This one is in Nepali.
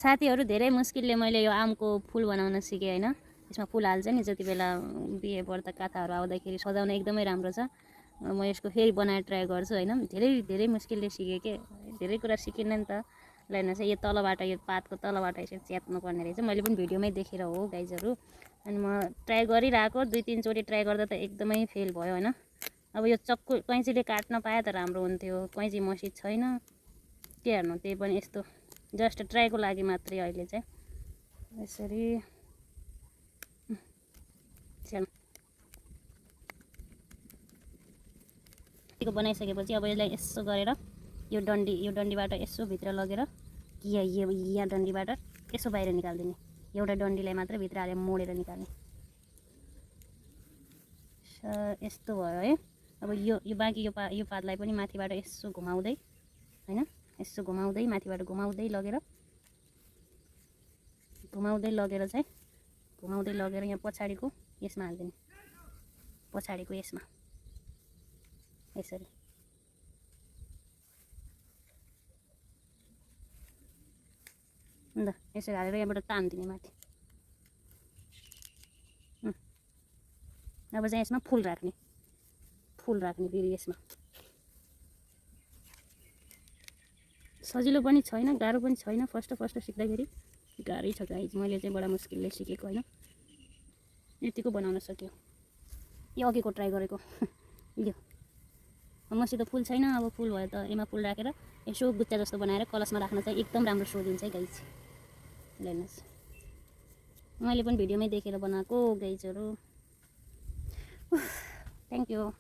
साथीहरू धेरै मुस्किलले मैले यो आमको फुल बनाउन सिकेँ हैन। यसमा फुल हाल्छ नि जति बेला बिहे व्रत कथाहरू आउँदाखेरि सजाउन एकदमै राम्रो छ। म यसको फेरि बनाएर ट्राई गर्छु हैन। धेरै मुस्किलले सिकेँ के धेरै कुरा सिकिन्न नि त। ल हेर्नुहोस् यो तलबाट यो पातको तलबाट यसरी च्यात्नु पर्ने रहेछ। मैले पनि भिडियोमै देखेर हो गाइजहरू। अनि म ट्राई गरिरहेको 2-3 चोटि ट्राई गर्दा त एकदमै फेल भयो हैन। अब यो चक्कु कैँचीले काट्न पाए त राम्रो हुन्थ्यो। कैँची मसित छैन के हेर्नु, त्यही पनि यस्तो जस्ट ट्राईको लागि मात्रै अहिले चाहिँ यसरी बनाइसकेपछि अब यसलाई यसो गरेर यो डन्डीबाट यसो भित्र लगेर यहाँ डन्डीबाट यसो बाहिर निकाल्दिने। एउटा डन्डीलाई मात्र भित्र हालेर मोडेर निकाल्ने। यस्तो भयो है। अब यो बाँकी यो पातलाई पनि माथिबाट यसो घुमाउँदै हैन, यसो घुमाउँदै माथिबाट घुमाउँदै लगेर यहाँ पछाडिको यसमा हाल्दिने। पछाडिको यसमा यसरी ल यसरी हालेर यहाँबाट तान्दिने माथि। अब चाहिँ यसमा फुल राख्ने फेरि यसमा। सजिलो पनि छैन गाह्रो पनि छैन। फर्स्ट सिक्दाखेरि गाह्रै छ गाइज। मैले चाहिँ बडा मुस्किलले सिकेको हैन। यतिको बनाउन सक्यो। यो अघिको ट्राई गरेको यो मसित फुल छैन। अब फुल भयो त यसमा फुल राखेर यसो गुच्चा जस्तो बनाएर कलशमा राख्न चाहिँ एकदम राम्रो सो दिन्छ है गाइज। हेर्नुहोस् मैले पनि भिडियोमै देखेर बनाएको गाइजहरू। Thank you.